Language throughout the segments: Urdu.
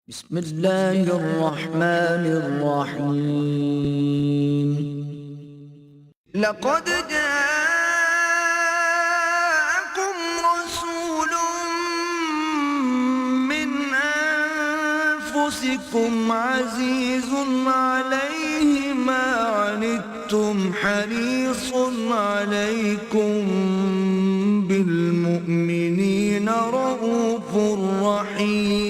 بسم اللہ الرحمن الرحیم لقد جاءكم رسول من انفسكم عزيز عليه ما عنتم حريص عليكم بالمؤمنين رؤوف رحيم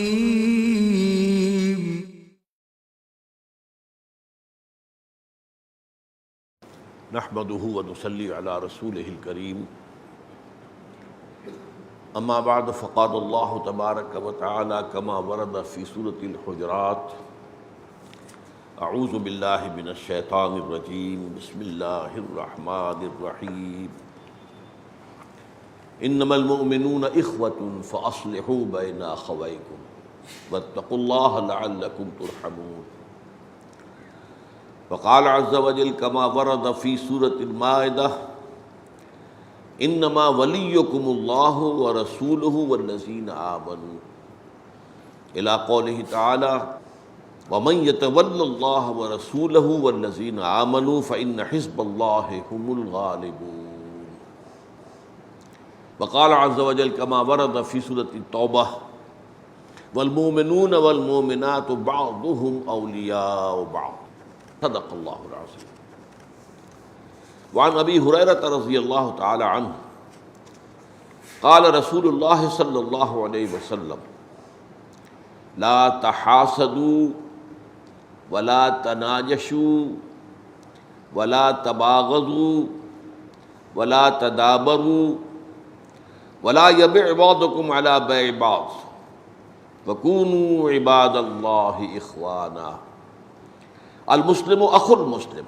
نحمده ونصلي على رسوله الكريم اما بعد فقال الله تبارك وتعالى كما ورد في سورة الحجرات اعوذ بالله من الشيطان الرجيم بسم الله الرحمن الرحيم انما المؤمنون اخوة فاصلحوا بين اخويكم واتقوا الله لعلكم ترحمون وقال عز وجل كما ورد في سورة المائدة انما وليكم الله ورسوله والذين آمنوا الى قوله تعالى ومن يتول الله ورسوله والذين آمنوا فإن حزب الله هم الغالبون وقال عز وجل كما ورد في سورة التوبة والمؤمنون والمؤمنات بعضهم أولياء بعض صدق اللہ العظیم وعن ابی ہریرہ رضی اللہ تعالی عنہ قال رسول اللہ صلی اللہ علیہ وسلم لا تحاسدوا ولا تناجشوا ولا تباغضوا ولا تدابروا ولا يبع بعضكم على بيع بعض وكونوا عباد الله اخوانا المسلم اخو المسلم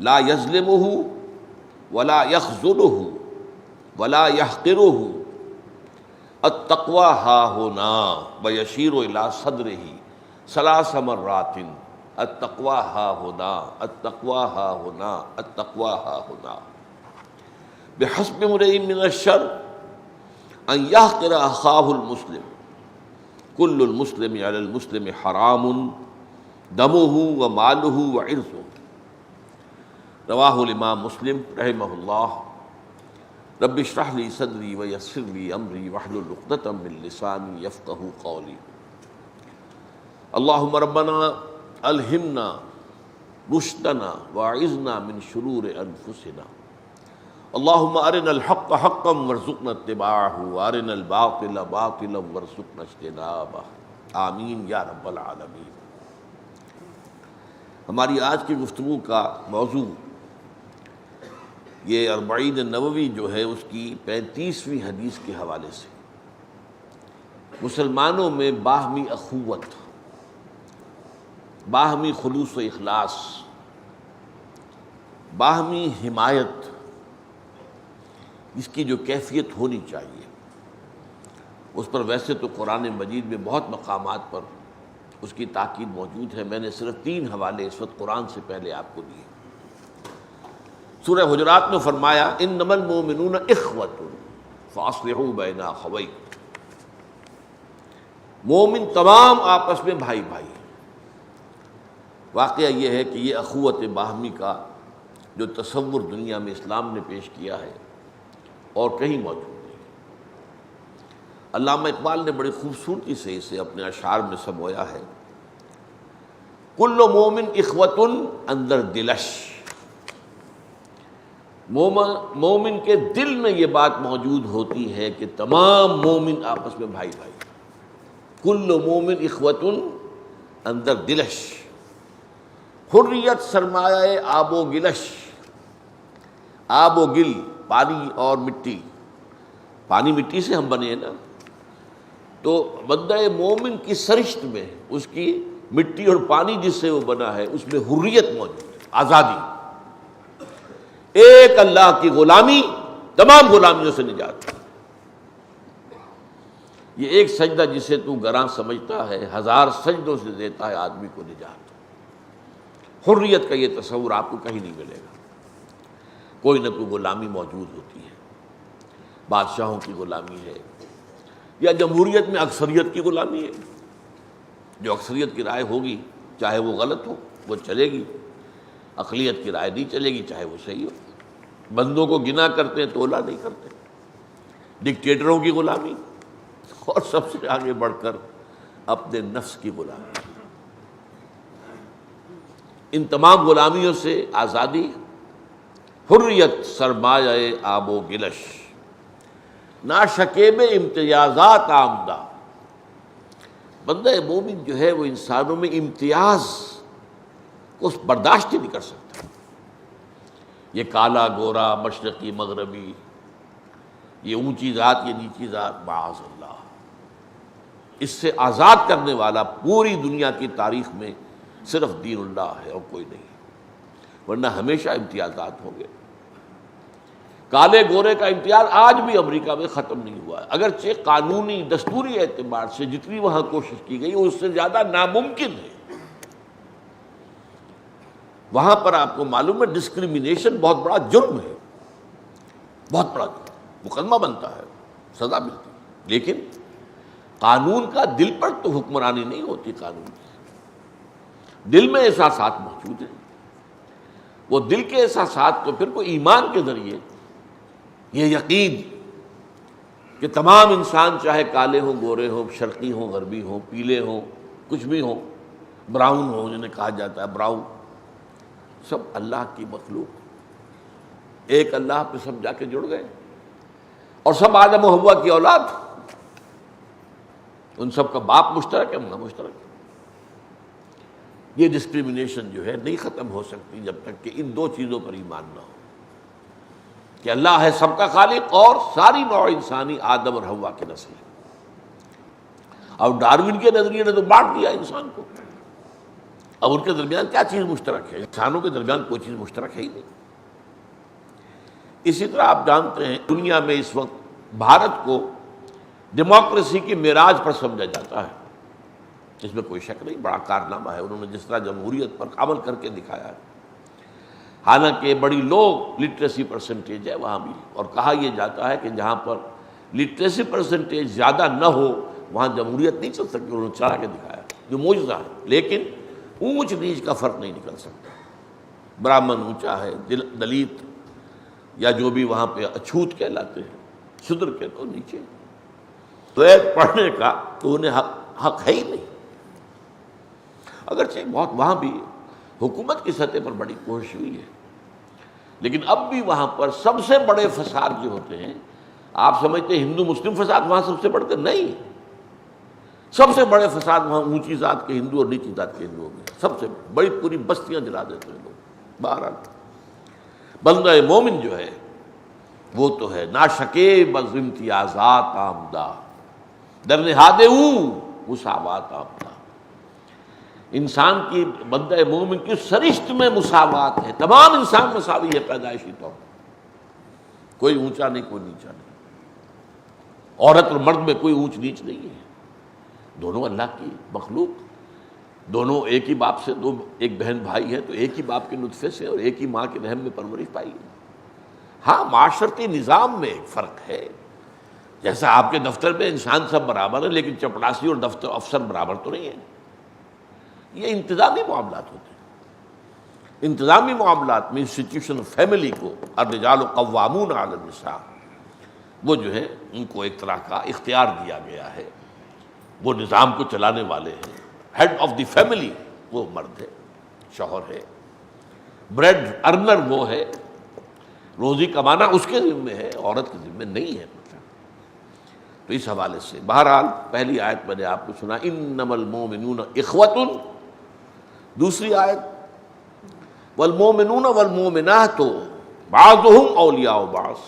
لا يظلمه ولا يخذله ولا يحقره التقوى ها هنا ويشير الى صدره ثلاث مرات التقوى ها هنا التقوى ها هنا التقوى ها هنا بحسب امرئ من الشر ان يحقر اخاه المسلم كل المسلم على المسلم حرام دمه وماله وعرضه رواہ الامام مسلم رحمہ اللہ رب اشرح لی صدری ویسر لی امری واحلل عقدۃ من لسانی یفقہوا قولی اللہم ربنا الہمنا رشدنا واعذنا من شرور انفسنا اللہم ارنا الحق حقا وارزقنا اتباعہ وارنا الباطل باطلا وارزقنا اجتنابہ آمین یا رب العالمین۔ ہماری آج کی گفتگو کا موضوع یہ اربعین نووی جو ہے اس کی 35ویں حدیث کے حوالے سے مسلمانوں میں باہمی اخوت، باہمی خلوص و اخلاص، باہمی حمایت، اس کی جو کیفیت ہونی چاہیے اس پر ویسے تو قرآن مجید میں بہت مقامات پر اس کی تاکید موجود ہے۔ میں نے صرف 3 حوالے اس وقت قرآن سے پہلے آپ کو دیے۔ سورہ حجرات میں فرمایا انما المؤمنون اخوۃ فاصلحوا بین اخویکم، مومن تمام آپس میں بھائی بھائی ہیں۔ واقعہ یہ ہے کہ یہ اخوت باہمی کا جو تصور دنیا میں اسلام نے پیش کیا ہے اور کہیں موجود نہیں۔ علامہ اقبال نے بڑی خوبصورتی سے اسے اپنے اشعار میں سمویا ہے، کل مومن اخوتن اندر دلش، مومن کے دل میں یہ بات موجود ہوتی ہے کہ تمام مومن آپس میں بھائی بھائی، کل مومن اخوتن اندر دلش، حریت سرمایہ آب و گلش، آب و گل پانی اور مٹی، پانی مٹی سے ہم بنے ہیں نا، تو بندہ مومن کی سرشت میں اس کی مٹی اور پانی جس سے وہ بنا ہے اس میں حریت موجود ہے، آزادی، ایک اللہ کی غلامی، تمام غلامیوں سے نجات۔ یہ ایک سجدہ جسے تو گراں سمجھتا ہے 1000 سجدوں سے دیتا ہے آدمی کو نجات۔ حریت کا یہ تصور آپ کو کہیں نہیں ملے گا۔ کوئی نہ کوئی غلامی موجود ہوتی ہے، بادشاہوں کی غلامی ہے، یا جمہوریت میں اکثریت کی غلامی ہے، جو اکثریت کی رائے ہوگی چاہے وہ غلط ہو وہ چلے گی، اقلیت کی رائے نہیں چلے گی چاہے وہ صحیح ہو۔ بندوں کو گنا کرتے ہیں تولا نہیں کرتے، ڈکٹیٹروں کی غلامی اور سب سے آگے بڑھ کر اپنے نفس کی غلامی، ان تمام غلامیوں سے آزادی، حریت سرمایہ آب و گلش، ناشکیب امتیازات آمدہ۔ بندہ مومن جو ہے وہ انسانوں میں امتیاز کو برداشت ہی نہیں کر سکتا، یہ کالا گورا مشرقی مغربی، یہ اونچی ذات یہ نیچی ذات، معاذ اللہ۔ اس سے آزاد کرنے والا پوری دنیا کی تاریخ میں صرف دین اللہ ہے اور کوئی نہیں، ورنہ ہمیشہ امتیازات ہوں گے۔ کالے گورے کا امتیاز آج بھی امریکہ میں ختم نہیں ہوا ہے، اگرچہ قانونی دستوری اعتبار سے جتنی وہاں کوشش کی گئی اس سے زیادہ ناممکن ہے۔ وہاں پر آپ کو معلوم ہے ڈسکریمنیشن بہت بڑا جرم ہے، بہت بڑا جرم، مقدمہ بنتا ہے، سزا ملتی ہے، لیکن قانون کا دل پر تو حکمرانی نہیں ہوتی۔ قانون کی دل میں احساسات موجود ہیں، وہ دل کے احساسات تو پھر کوئی ایمان کے ذریعے یہ یقین کہ تمام انسان چاہے کالے ہوں گورے ہوں شرقی ہوں غربی ہوں پیلے ہوں کچھ بھی ہوں براؤن ہوں جنہیں کہا جاتا ہے براؤن، سب اللہ کی مخلوق، ایک اللہ پہ سب جا کے جڑ گئے اور سب آدم و حوا کی اولاد، ان سب کا باپ مشترک ہے ماں مشترک ہے۔ یہ ڈسکریمنیشن جو ہے نہیں ختم ہو سکتی جب تک کہ ان دو چیزوں پر ایمان نہ ہو کہ اللہ ہے سب کا خالق اور ساری نوع انسانی آدم اور حوا کی نسل ہے۔ اب ڈارون کے نظریے نے تو بانٹ دیا انسان کو، اب ان کے درمیان کیا چیز مشترک ہے؟ انسانوں کے درمیان کوئی چیز مشترک ہے ہی نہیں۔ اسی طرح آپ جانتے ہیں دنیا میں اس وقت بھارت کو ڈیموکریسی کی معراج پر سمجھا جاتا ہے، اس میں کوئی شک نہیں، بڑا کارنامہ ہے انہوں نے جس طرح جمہوریت پر عمل کر کے دکھایا ہے۔ حالانکہ بڑی لو لٹریسی پرسنٹیج ہے وہاں بھی، اور کہا یہ جاتا ہے کہ جہاں پر لٹریسی پرسنٹیج زیادہ نہ ہو وہاں جمہوریت نہیں چل سکتی، انہوں نے چلا کے دکھایا جو معجزہ ہے۔ لیکن اونچ نیچ کا فرق نہیں نکل سکتا، برہمن اونچا ہے، دلت یا جو بھی وہاں پہ اچھوت کہلاتے ہیں، شودر کے تو نیچے، تو ایک پڑھنے کا تو انہیں حق ہے ہی نہیں۔ اگرچہ بہت وہاں بھی حکومت کی سطح پر بڑی کوشش ہوئی ہے، لیکن اب بھی وہاں پر سب سے بڑے فساد جو ہوتے ہیں، آپ سمجھتے ہیں ہندو مسلم فساد وہاں سب سے بڑھتے نہیں، سب سے بڑے فساد وہاں اونچی ذات کے ہندو اور نیچی ذات کے ہندوؤں میں، سب سے بڑی پوری بستیاں جلا دیتے ہیں لوگ۔ بہرحال بندہ مومن جو ہے وہ تو ہے ناشکے بز امتیازات آمدہ، در نہاد او مساوات آمدہ۔ انسان کی بندہ مومن کی سرشت میں مساوات ہے، تمام انسان مساوی ہے پیدائشی طور پر، کوئی اونچا نہیں کوئی نیچا نہیں، عورت اور مرد میں کوئی اونچ نیچ نہیں ہے، دونوں اللہ کی مخلوق، دونوں ایک ہی باپ سے، دو ایک بہن بھائی ہے تو ایک ہی باپ کے نطفے سے اور ایک ہی ماں کے رحم میں پرورش پائی ہے۔ ہاں معاشرتی نظام میں ایک فرق ہے، جیسا آپ کے دفتر میں انسان سب برابر ہے لیکن چپڑاسی اور دفتر افسر برابر تو نہیں ہے، یہ انتظامی معاملات ہوتے ہیں۔ انتظامی معاملات میں انسٹیٹیوشن فیملی کو الرجال قوامون علی النساء، وہ جو ہے ان کو ایک طرح کا اختیار دیا گیا ہے، وہ نظام کو چلانے والے ہیں، ہیڈ آف دی فیملی وہ مرد ہے، شوہر ہے، بریڈ ارنر وہ ہے، روزی کمانا اس کے ذمہ ہے، عورت کے ذمہ نہیں ہے۔ تو اس حوالے سے بہرحال پہلی آیت میں نے آپ کو سنا انما المؤمنون اخوۃ، دوسری آیت والمؤمنون والمؤمنات بعضهم اولیاء بعض،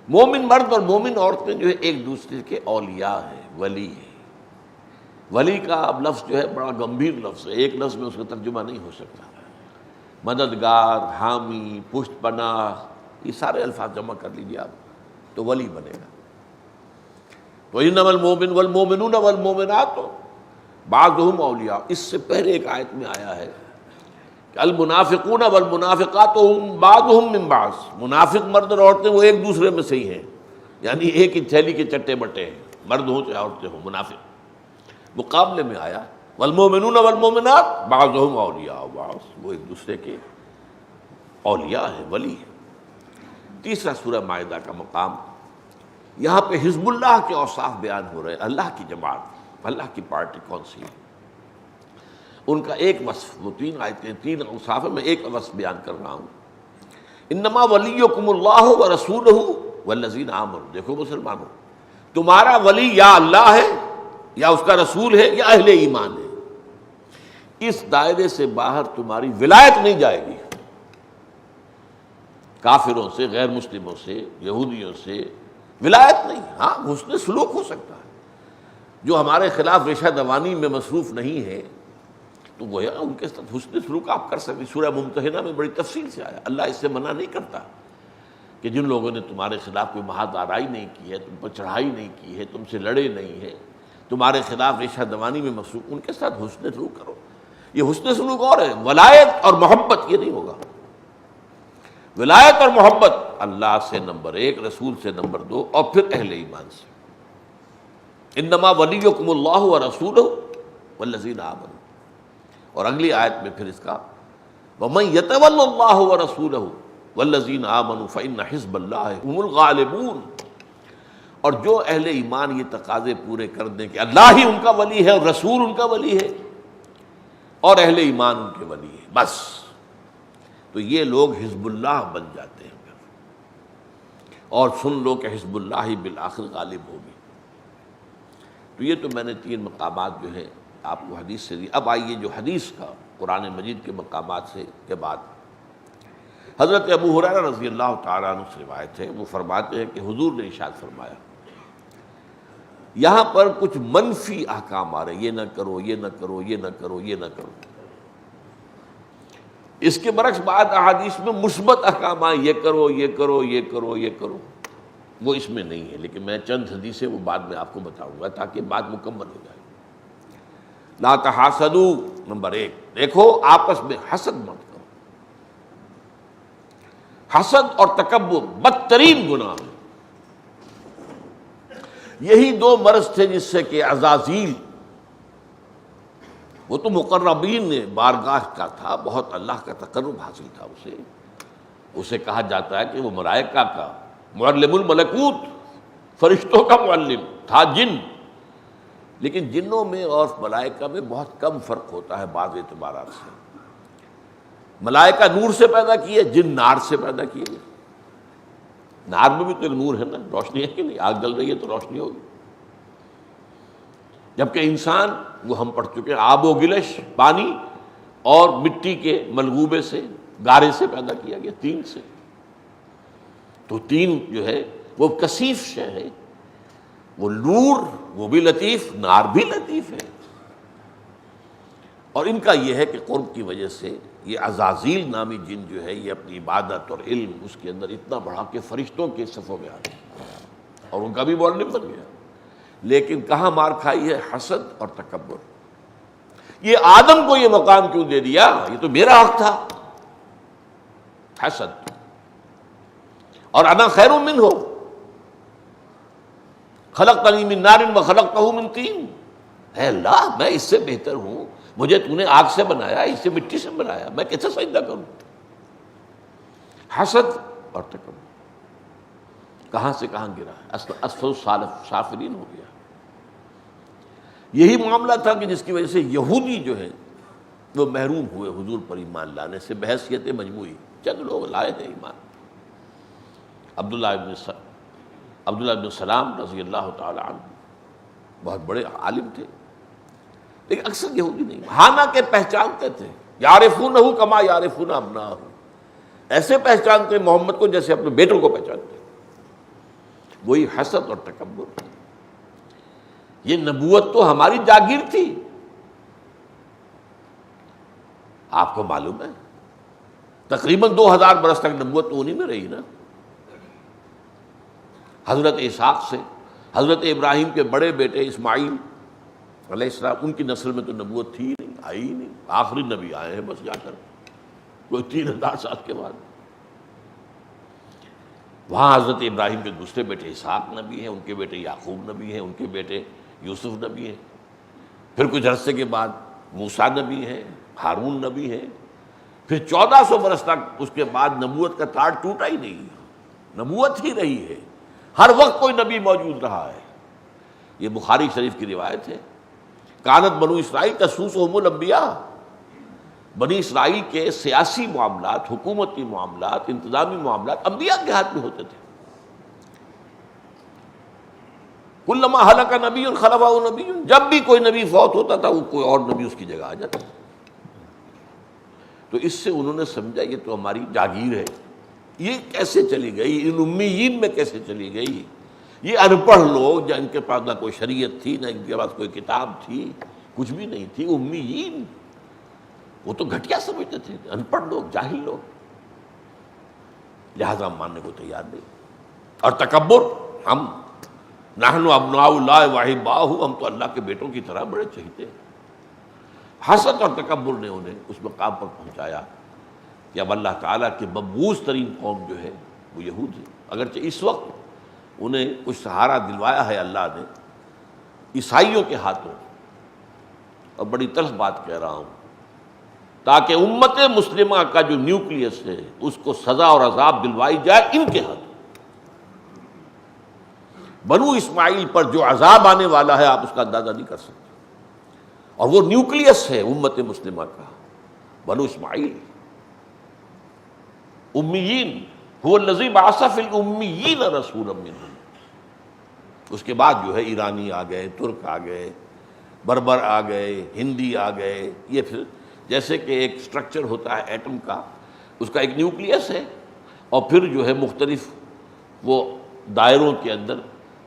مومن مرد اور مومن عورتیں جو ہے ایک دوسرے کے اولیاء ہیں، ولی ہیں۔ ولی کا اب لفظ جو ہے بڑا گمبھیر لفظ ہے، ایک لفظ میں اس کا ترجمہ نہیں ہو سکتا، مددگار، حامی، پشت پناہ، یہ سارے الفاظ جمع کر لیجیے آپ تو ولی بنے گا۔ تو انما المؤمن والمؤمنون والمؤمنات بعضهم اولیاء، اس سے پہلے ایک آیت میں آیا ہے کہ المنافقون والمنافقات بعضهم من بعض، منافق مرد اور عورتیں وہ ایک دوسرے میں سے ہی ہیں، یعنی ایک ہی تھیلی کے چٹے بٹے ہیں، مرد ہوں چاہے عورتیں ہوں، منافق مقابلے میں آیا والمومنون والمومنات بعضهم اولیاء بعض، وہ ایک دوسرے کے اولیاء ہیں، ولی ہیں۔ تیسرا سورہ مائدہ کا مقام، یہاں پہ حزب اللہ کے اوصاف بیان ہو رہے ہیں، اللہ کی جماعت، اللہ کی پارٹی کون سی ہے، ان کا ایک وصف، وہ 3 آیتیں 3 اوصاف ہیں، میں ایک وصف بیان کر رہا ہوں۔ انما ولیکم اللہ ورسولہ والذین آمنوا، دیکھو مسلمانوں، تمہارا ولی یا اللہ ہے یا اس کا رسول ہے یا اہل ایمان ہے، اس دائرے سے باہر تمہاری ولایت نہیں جائے گی۔ کافروں سے، غیر مسلموں سے، یہودیوں سے ولایت نہیں، ہاں حسن سلوک ہو سکتا ہے، جو ہمارے خلاف ریشہ دوانی میں مصروف نہیں ہے تو وہ ان کے ساتھ حسن سلوک آپ کر سکتے۔ سورہ ممتحنہ میں بڑی تفصیل سے آیا، اللہ اس سے منع نہیں کرتا کہ جن لوگوں نے تمہارے خلاف کوئی محاذ آرائی نہیں کی ہے، تم پر چڑھائی نہیں کی ہے، تم سے لڑے نہیں ہے، تمہارے خلاف ریشہ دوانی میں مصروف، ان کے ساتھ حسن سلوک کرو۔ یہ حسن سلوک اور ہے، ولایت اور محبت یہ نہیں ہوگا۔ ولایت اور محبت اللہ سے نمبر 1، رسول سے نمبر 2، اور پھر اہل ایمان سے۔ انما ولیکم اللہ ورسولہ والذین آمنوا، اور اگلی آیت میں پھر اس کا وَمَن يَتَوَلَّ اللَّهَ وَرَسُولَهُ وَالَّذِينَ آمَنُوا فَإِنَّ حِزْبَ اللَّهِ هُمُ الْغَالِبُونَ، اور جو اہل ایمان یہ تقاضے پورے کر دیں کہ اللہ ہی ان کا ولی ہے اور رسول ان کا ولی ہے اور اہل ایمان ان کے ولی ہے، بس تو یہ لوگ حزب اللہ بن جاتے ہیں۔ اور سن لو کہ حزب اللہ ہی بالآخر غالب ہوگی۔ تو یہ تو میں نے 3 مقامات جو ہیں آپ کو حدیث سے دی۔ اب آئیے جو حدیث کا قرآن مجید کے مقامات سے کے بعد حضرت ابو ہریرہ رضی اللہ تعالیٰ عنہ سے روایت ہے، وہ فرماتے ہیں کہ حضور نے ارشاد فرمایا، یہاں پر کچھ منفی احکام آ رہے، یہ نہ کرو، یہ نہ کرو، یہ نہ کرو، یہ نہ کرو۔ اس کے برعکس بعض احادیث میں مثبت احکام آئے، یہ کرو، یہ کرو، یہ کرو، یہ کرو، وہ اس میں نہیں ہے، لیکن میں چند حدیثیں وہ بعد میں آپ کو بتاؤں گا تاکہ بات مکمل ہو جائے۔ لا تحاسدوا، نمبر 1، دیکھو آپس میں حسد مت کرو۔ حسد اور تکبر بدترین گناہ ہے۔ یہی 2 مرض تھے جس سے کہ عزازیل، وہ تو مقربین نے بارگاہ کا تھا، بہت اللہ کا تقرب حاصل تھا اسے کہا جاتا ہے کہ وہ ملائکہ کا معلم الملکوت، فرشتوں کا معلم تھا، جن، لیکن جنوں میں اور ملائکہ میں بہت کم فرق ہوتا ہے بعض اعتبارات سے۔ ملائکہ نور سے پیدا کیے، جن نار سے پیدا کیے گئے۔ نار میں بھی تو ایک نور ہے نا، روشنی ہے کہ نہیں، آگ جل رہی ہے تو روشنی ہوگی۔ جبکہ انسان، وہ ہم پڑھ چکے ہیں، آب و گلش، پانی اور مٹی کے ملغوبے سے، گارے سے پیدا کیا گیا، طین سے۔ تو طین جو ہے وہ کثیف شے ہے، وہ نور وہ بھی لطیف، نار بھی لطیف ہے۔ اور ان کا یہ ہے کہ قرب کی وجہ سے یہ عزازیل نامی جن جو ہے یہ اپنی عبادت اور علم اس کے اندر اتنا بڑھا کہ فرشتوں کے صفوں میں آ گیا اور ان کا بھی معلم بن گیا۔ لیکن کہاں مار کھائی ہے؟ حسد اور تکبر۔ یہ آدم کو یہ مقام کیوں دے دیا؟ یہ تو میرا حق تھا۔ حسد، اور انا خیر منہ، خلقتنی من نار وخلقتہ من طین، اے اللہ میں اس سے بہتر ہوں، مجھے تو نے آگ سے بنایا، اس سے مٹی سے بنایا، میں کیسے سجدہ کروں؟ حسد اور تکبر کہاں سے کہاں گرا ہے، اسفل سافلین ہو گیا۔ یہی معاملہ تھا کہ جس کی وجہ سے یہودی جو ہے وہ محروم ہوئے حضور پر ایمان لانے سے بحیثیت مجموعی۔ چند لوگ لائے تھے ایمان، عبداللہ بن سلام رضی اللہ تعالی عنہ، بہت بڑے عالم تھے، لیکن اکثر یہودی نہیں، حالانکہ پہچانتے تھے، یعرفونہ کما یعرفون ابناءہم، ایسے پہچانتے محمد کو جیسے اپنے بیٹوں کو پہچانتے۔ وہی حسد اور تکبر۔ یہ نبوت تو ہماری جاگیر تھی، آپ کو معلوم ہے تقریباً 2000 برس تک نبوت تو انہی میں رہی نا۔ حضرت اسحاق سے حضرت ابراہیم کے بڑے بیٹے اسماعیل علیہ السلام، ان کی نسل میں تو نبوت تھی ہی نہیں، آئی ہی نہیں، آخری نبی آئے ہیں بس جا کر کوئی 3000 سال کے بعد۔ وہاں حضرت ابراہیم کے دوسرے بیٹے اسحاق نبی ہیں، ان کے بیٹے یعقوب نبی ہیں، ان کے بیٹے یوسف نبی ہیں، پھر کچھ عرصے کے بعد موسیٰ نبی ہے، ہارون نبی ہے، پھر 1400 برس تک اس کے بعد نبوت کا تاڑ ٹوٹا ہی نہیں، نبوت ہی رہی ہے، ہر وقت کوئی نبی موجود رہا ہے۔ یہ بخاری شریف کی روایت ہے، کانت بنو اسرائیل تسوسہم الانبیاء، بنی اسرائیل کے سیاسی معاملات، حکومتی معاملات، انتظامی معاملات انبیاء کے ہاتھ میں ہوتے تھے۔ کلما ہلک نبی خلفہ نبی، جب بھی کوئی نبی فوت ہوتا تھا وہ کوئی اور نبی اس کی جگہ آ جاتا۔ تو اس سے انہوں نے سمجھا یہ تو ہماری جاگیر ہے، یہ کیسے چلی گئی، ان امیین میں کیسے چلی گئی، یہ ان پڑھ لوگ جن کے پاس نہ کوئی شریعت تھی، نہ ان کے پاس کوئی کتاب تھی، کچھ بھی نہیں تھی، امیین، وہ تو گھٹیا سمجھتے تھے، ان پڑھ لوگ، جاہل لوگ، لہذا ہم ماننے کو تیار نہیں۔ اور تکبر، ہم نحن ابناء اللہ واحباہ، ہم تو اللہ کے بیٹوں کی طرح بڑے چہیتے ہیں۔ حسد اور تکبر نے انہیں اس مقام پر پہنچایا کہ اب اللہ تعالیٰ کی مبعوث ترین قوم جو ہے وہ یہود ہے، اگرچہ اس وقت انہیں کچھ سہارا دلوایا ہے اللہ نے عیسائیوں کے ہاتھوں، اور بڑی تلخ بات کہہ رہا ہوں، تاکہ امت مسلمہ کا جو نیوکلیس ہے اس کو سزا اور عذاب دلوائی جائے ان کے ہاتھوں۔ بنو اسماعیل پر جو عذاب آنے والا ہے آپ اس کا اندازہ نہیں کر سکتے، اور وہ نیوکلیس ہے امت مسلمہ کا، بنو اسماعیل، امیین، هو الذی بعث فی الامیین رسولا منہم۔ اس کے بعد جو ہے ایرانی آ گئے، ترک آ گئے، بربر آ گئے، ہندی آ گئے، یہ پھر جیسے کہ ایک سٹرکچر ہوتا ہے ایٹم کا، اس کا ایک نیوکلیس ہے، اور پھر جو ہے مختلف وہ دائروں کے اندر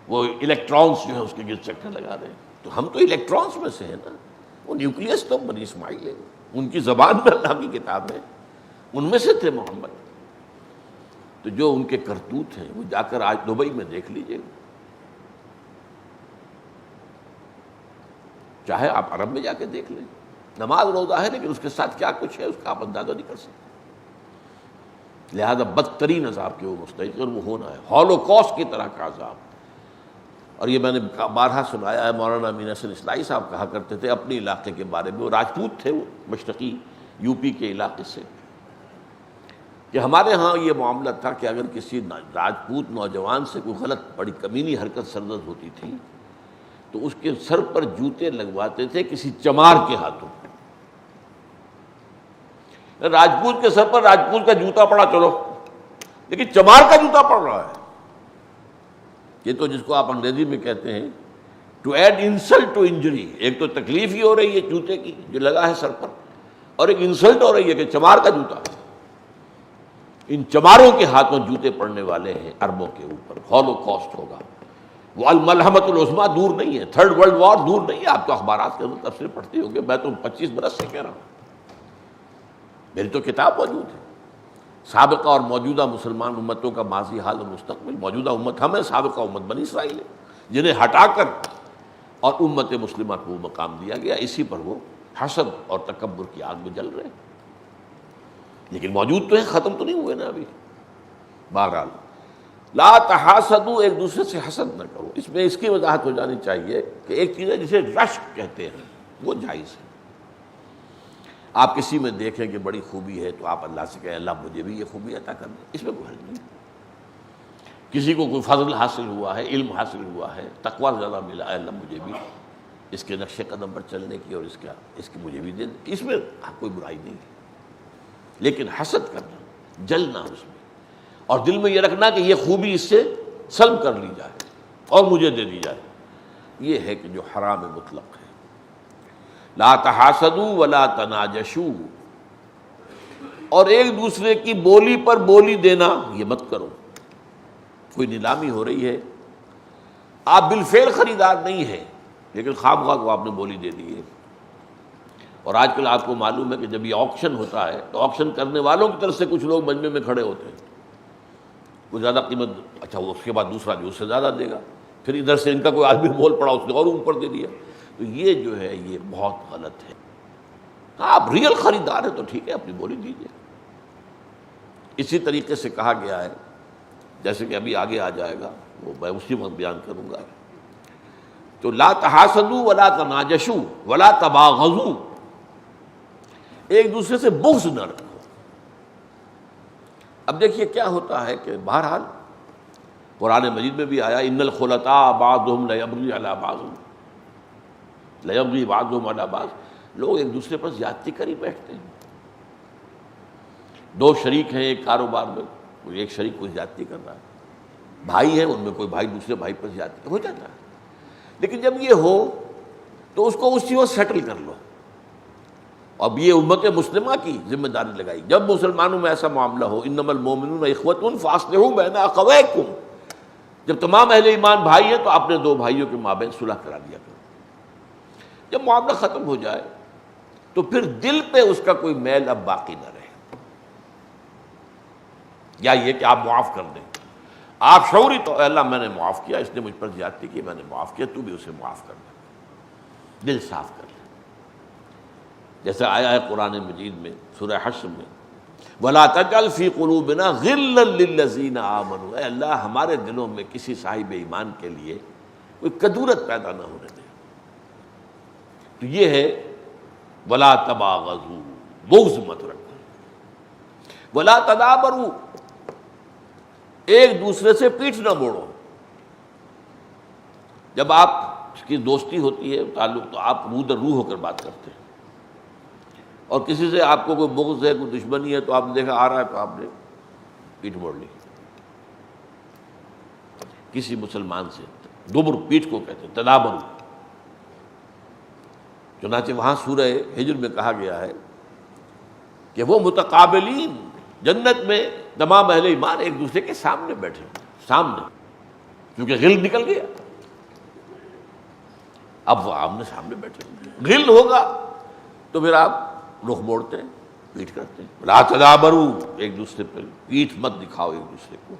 وہ الیکٹرانس جو ہے اس کے گرد چکر لگا رہے ہیں۔ تو ہم تو الیکٹرانس میں سے ہیں نا، وہ نیوکلیس تو بنی اسماعیل ہے، ان کی زبان میں اللہ کی کتاب ہے، ان میں سے تھے محمد۔ تو جو ان کے کرتوت ہیں وہ جا کر آج دبئی میں دیکھ لیجئے، چاہے آپ عرب میں جا کے دیکھ لیں، نماز روزہ ہے لیکن اس کے ساتھ کیا کچھ ہے اس کا آپ اندازہ نہیں کر سکتے۔ لہذا بدترین عذاب کے وہ مستحق، اور وہ ہونا ہے ہولوکاسٹ کی طرح کا عذاب۔ اور یہ میں نے بارہا سنایا ہے، مولانا امین حسن اصلاحی صاحب کہا کرتے تھے اپنے علاقے کے بارے میں، وہ راجپوت تھے، وہ مشرقی یو پی کے علاقے سے، کہ ہمارے ہاں یہ معاملہ تھا کہ اگر کسی راجپوت نوجوان سے کوئی غلط بڑی کمینی حرکت سرزد ہوتی تھی تو اس کے سر پر جوتے لگواتے تھے کسی چمار کے ہاتھوں۔ راجپوت کے سر پر راجپوت کا جوتا پڑا چلو، لیکن چمار کا جوتا پڑ رہا ہے، یہ تو جس کو آپ انگریزی میں کہتے ہیں to add insult to injury. ایک تو تکلیف ہی ہو رہی ہے جوتے کی جو لگا ہے سر پر، اور ایک انسلٹ ہو رہی ہے کہ چمار کا جوتا۔ ان چماروں کے ہاتھوں جوتے پڑنے والے ہیں عربوں کے اوپر، ہولوکاسٹ ہوگا۔ وہ الملحمۃ العظمیٰ دور نہیں ہے، تھرڈ ورلڈ وار دور نہیں ہے، آپ تو اخبارات کے اندر تفسیر پڑھتے ہوں گے، میں تو 25 برس سے کہہ رہا ہوں، میری تو کتاب موجود ہے، سابقہ اور موجودہ مسلمان امتوں کا ماضی، حال اور مستقبل۔ موجودہ امت ہم ہیں، سابقہ امت بنی اسرائیل ہے، جنہیں ہٹا کر اور امت مسلمہ کو وہ مقام دیا گیا، اسی پر وہ حسد اور تکبر کی آگ میں جل رہے ہیں، لیکن موجود تو ہیں، ختم تو نہیں ہوئے نا ابھی۔ بہرحال لا تحاسدوا، ایک دوسرے سے حسد نہ کرو۔ اس میں اس کی وضاحت ہو جانی چاہیے کہ ایک چیز ہے جسے رشک کہتے ہیں، وہ جائز ہے۔ آپ کسی میں دیکھیں کہ بڑی خوبی ہے تو آپ اللہ سے کہیں اللہ مجھے بھی یہ خوبی عطا کر دے، اس میں کوئی حرج نہیں۔ کسی کو کوئی فضل حاصل ہوا ہے، علم حاصل ہوا ہے، تقویٰ زیادہ ملا ہے، اللہ مجھے بھی اس کے نقش قدم پر چلنے کی اور اس کی مجھے بھی دے دے، اس میں کوئی برائی نہیں ہے۔ لیکن حسد کرنا، جلنا اس میں، اور دل میں یہ رکھنا کہ یہ خوبی اس سے سلب کر لی جائے اور مجھے دے دی جائے، یہ ہے کہ جو حرام مطلق ہے۔ لا تحاسدوا ولا تناجشوا، اور ایک دوسرے کی بولی پر بولی دینا یہ مت کرو۔ کوئی نیلامی ہو رہی ہے، آپ بالفعل خریدار نہیں ہیں لیکن خواہ مخواہ کو آپ نے بولی دے دی ہے۔ اور آج کل آپ کو معلوم ہے کہ جب یہ آکشن ہوتا ہے تو آکشن کرنے والوں کی طرف سے کچھ لوگ مجمع میں کھڑے ہوتے ہیں، کوئی زیادہ قیمت، اچھا وہ اس کے بعد دوسرا جو اس سے زیادہ دے گا، پھر ادھر سے ان کا کوئی آدمی بول پڑا، اس نے اور اوپر دے دیا۔ تو یہ جو ہے یہ بہت غلط ہے۔ آپ ریئل خریدار ہیں تو ٹھیک ہے، اپنی بولی دیجیے۔ اسی طریقے سے کہا گیا ہے، جیسے کہ ابھی آگے آ جائے گا، وہ میں اسی وقت بیان کروں گا، تو لا تحاسدوا ولا تناجشوا ولا تباغضوا، ایک دوسرے سے بغض نہ رکھو۔ اب دیکھیے کیا ہوتا ہے کہ بہرحال قرآن مجید میں بھی آیا ان الخلطاء بعضهم لیبغی علی بعض، لیبغی بعضهم علی بعض، لوگ ایک دوسرے پر زیادتی کر ہی بیٹھتے ہیں۔ دو شریک ہیں ایک کاروبار میں، کوئی ایک شریک کوئی زیادتی کر رہا ہے، بھائی ہیں ان میں کوئی بھائی دوسرے بھائی پر زیادتی ہو جاتا ہے، لیکن جب یہ ہو تو اس کو اسی وقت سیٹل کر لو۔ اب یہ امت مسلمہ کی ذمہ داری لگائی، جب مسلمانوں میں ایسا معاملہ ہو انما المؤمنون اخوۃ فاصلحوا بین اخویکم، جب تمام اہل ایمان بھائی ہیں تو اپنے دو بھائیوں کے مابین صلح کرا دیا کرو۔ جب معاملہ ختم ہو جائے تو پھر دل پہ اس کا کوئی میل اب باقی نہ رہے، یا یہ کہ آپ معاف کر دیں، آپ شعوری تو اللہ میں نے معاف کیا، اس نے مجھ پر زیادتی کی، میں نے معاف کیا، تو بھی اسے معاف کر دے، دل صاف کر لے۔ جیسا آیا ہے قرآن مجید میں سورہ حشر میں وَلَا تَجْعَلْ فِي قُلُوبِنَا غِلًّا لِّلَّذِينَ آمَنُوا، اے اللہ ہمارے دلوں میں کسی صاحب ایمان کے لیے کوئی کدورت پیدا نہ ہونے دے۔ تو یہ ہے وَلَا تَبَاغَضُوا، بغض مت رکھو، وَلَا تَدَابَرُوا، ایک دوسرے سے پیٹھ نہ موڑو۔ جب آپ کی دوستی ہوتی ہے تعلق تو آپ روح در روح ہو کر بات کرتے ہیں، اور کسی سے آپ کو کوئی بغض ہے کوئی دشمنی ہے تو آپ نے دیکھا آ رہا ہے تو آپ نے پیٹھ موڑ لی۔ کسی مسلمان سے دبر پیٹھ کو کہتے ہیں تدابر، چنانچہ وہاں سورہ ہجر میں کہا گیا ہے کہ وہ متقابلین جنت میں تمام اہل ایمان ایک دوسرے کے سامنے بیٹھے، سامنے، کیونکہ غل نکل گیا، اب وہ آمنے سامنے بیٹھے۔ غل ہوگا تو پھر آپ رخ موڑتے ہیں، پیٹھ کرتے ہیں۔ لا تدابروا، ایک دوسرے پر پیٹھ مت دکھاؤ، ایک دوسرے کو،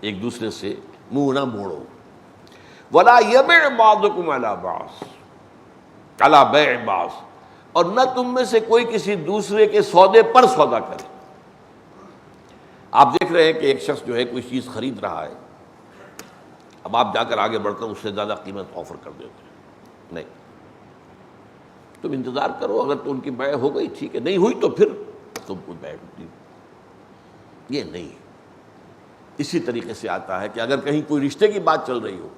ایک دوسرے سے منہ نہ موڑو۔ ولا یبع بعضکم علی بعض، علی بیع بعض، اور نہ تم میں سے کوئی کسی دوسرے کے سودے پر سودا کرے۔ آپ دیکھ رہے ہیں کہ ایک شخص جو ہے کوئی چیز خرید رہا ہے، اب آپ جا کر آگے بڑھ کر اس سے زیادہ قیمت آفر کر دیتے ہیں، نہیں، تم انتظار کرو، اگر تو ان کی بیع ہو گئی ٹھیک ہے، نہیں ہوئی تو پھر تم کو بیع ہوتی، یہ نہیں۔ اسی طریقے سے آتا ہے کہ اگر کہیں کوئی رشتے کی بات چل رہی ہو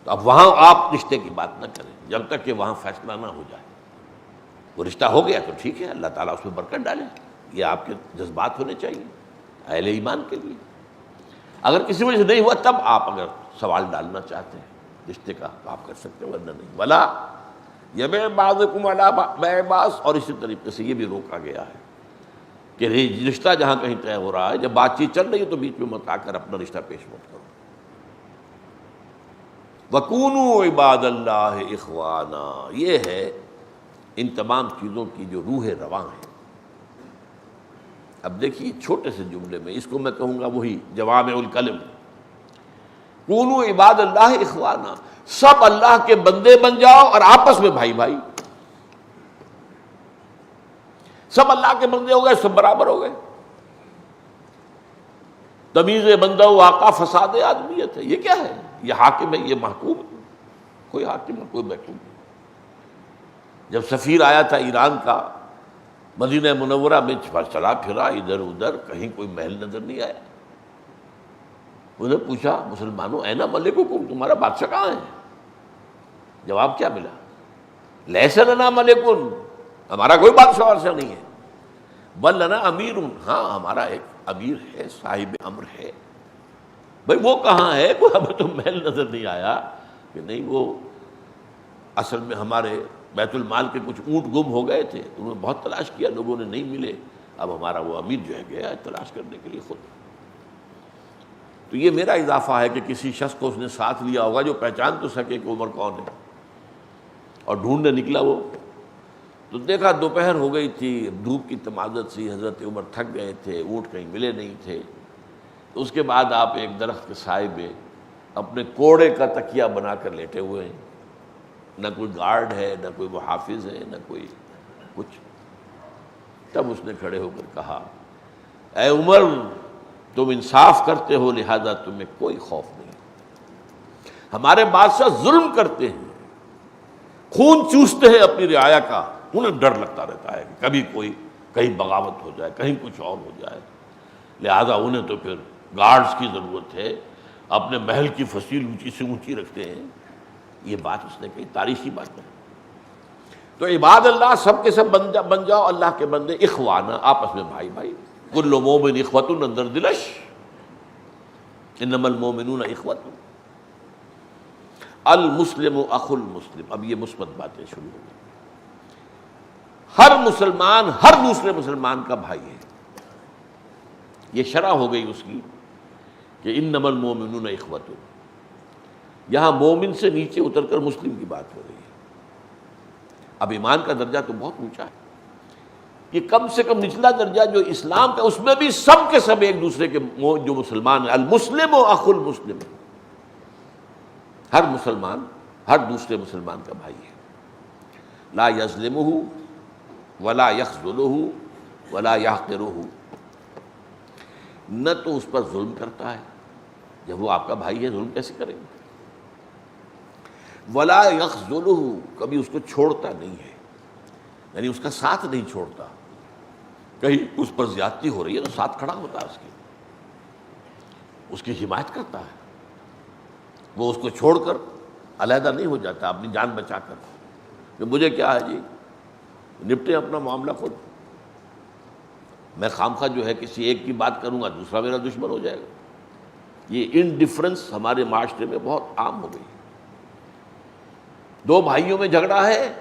تو اب وہاں آپ رشتے کی بات نہ کریں جب تک کہ وہاں فیصلہ نہ ہو جائے۔ وہ رشتہ ہو گیا تو ٹھیک ہے، اللہ تعالیٰ اس میں برکت ڈالے، یہ آپ کے جذبات ہونے چاہیے اہل ایمان کے لیے۔ اگر کسی وجہ سے نہیں ہوا تب آپ اگر سوال ڈالنا چاہتے ہیں رشتے کا تو آپ کر سکتے ہیں، ورنہ نہیں۔ ولا یبع بعضکم علی بیع بعض، اور اسی طریقے سے یہ بھی روکا گیا ہے کہ رشتہ جہاں کہیں طے ہو رہا ہے، جب بات چیت چل رہی ہے تو بیچ میں مت آ کر اپنا رشتہ پیش مت کرو۔ وَكُونُوا عِبَادَ اللَّهِ إِخْوَانًا، یہ ہے ان تمام چیزوں کی جو روح رواں ہے۔ اب دیکھیے چھوٹے سے جملے میں اس کو میں کہوں گا وہی جوامع الکلم، کونوا عباد اللہ اخوانا، سب اللہ کے بندے بن جاؤ اور آپس میں بھائی بھائی، سب اللہ کے بندے ہو گئے، سب برابر ہو گئے۔ تمیز بندہ و آقا فساد آدمیت ہے، یہ کیا ہے؟ یہ حاکم ہے، یہ محکوم ہے، کوئی حاکم ہے کوئی محکوم ہے۔ جب سفیر آیا تھا ایران کا مدینہ منورہ میں چلا پھرا ادھر ادھر، کہیں کوئی محل نظر نہیں آیا۔ انہوں نے پوچھا مسلمانوں این ملککم، تمہارا بادشاہ کہاں ہے؟ جواب کیا ملا؟ لیس لنا ملکن، ہمارا کوئی بادشاہ وادشاہ نہیں ہے، بل لنا امیر، ہاں ہمارا ایک امیر ہے، صاحب امر ہے۔ بھائی وہ کہاں ہے؟ کوئی ہمیں تو محل نظر نہیں آیا کہ نہیں، وہ اصل میں ہمارے بیت المال کے کچھ اونٹ گم ہو گئے تھے، انہوں نے بہت تلاش کیا، لوگوں نے نہیں ملے، اب ہمارا وہ امیر جو ہے گیا ہے تلاش کرنے کے لیے خود۔ تو یہ میرا اضافہ ہے کہ کسی شخص کو اس نے ساتھ لیا ہوگا جو پہچان تو سکے کہ عمر کون ہے، اور ڈھونڈنے نکلا وہ تو دیکھا دوپہر ہو گئی تھی، دھوپ کی تمازت سی، حضرت عمر تھک گئے تھے، اونٹ کہیں ملے نہیں تھے۔ تو اس کے بعد آپ ایک درخت کے سائے میں اپنے کوڑے کا تکیہ بنا کر لیٹے ہوئے ہیں، نہ کوئی گارڈ ہے، نہ کوئی محافظ ہے، نہ کوئی کچھ۔ تب اس نے کھڑے ہو کر کہا اے عمر، تم انصاف کرتے ہو لہذا تمہیں کوئی خوف نہیں، ہمارے بادشاہ ظلم کرتے ہیں، خون چوستے ہیں اپنی رعایا کا، انہیں ڈر لگتا رہتا ہے کہ کبھی کوئی کہیں بغاوت ہو جائے، کہیں کچھ اور ہو جائے، لہذا انہیں تو پھر گارڈز کی ضرورت ہے، اپنے محل کی فصیل اونچی سے اونچی رکھتے ہیں۔ یہ بات اس نے کہی، تاریخی بات ہے۔ تو عباد اللہ سب کے سب بن جاؤ اللہ کے بندے، اخوانا، آپس میں بھائی بھائی، کل مومن اخوۃ اندر دلش، انما المومنون اخوۃ، المسلم اخو المسلم۔ اب یہ مثبت باتیں شروع ہو گئی۔ ہر مسلمان ہر دوسرے مسلمان کا بھائی ہے، یہ شرح ہو گئی اس کی کہ انما المومنون اخوۃ۔ یہاں مومن سے نیچے اتر کر مسلم کی بات ہو رہی ہے۔ اب ایمان کا درجہ تو بہت اونچا ہے، یہ کم سے کم نچلا درجہ جو اسلام کا، اس میں بھی سب کے سب ایک دوسرے کے جو مسلمان ہیں، المسلم و اخو المسلم، ہر مسلمان ہر دوسرے مسلمان کا بھائی ہے۔ لا یظلمہ ولا یخذلہ ولا یحقرہ، نہ تو اس پر ظلم کرتا ہے، جب وہ آپ کا بھائی ہے ظلم کیسے کریں گے، ولا یخذلہ، کبھی اس کو چھوڑتا نہیں ہے، یعنی اس کا ساتھ نہیں چھوڑتا، کہیں اس پر زیادتی ہو رہی ہے تو ساتھ کھڑا ہوتا ہے، اس کی حمایت کرتا ہے، وہ اس کو چھوڑ کر علیحدہ نہیں ہو جاتا اپنی جان بچا کر کہ مجھے کیا ہے جی، نپٹے اپنا معاملہ خود، میں خامخواہ جو ہے کسی ایک کی بات کروں گا دوسرا میرا دشمن ہو جائے گا۔ یہ انڈیفرنس ہمارے معاشرے میں بہت عام ہو گئی، دو بھائیوں میں جھگڑا ہے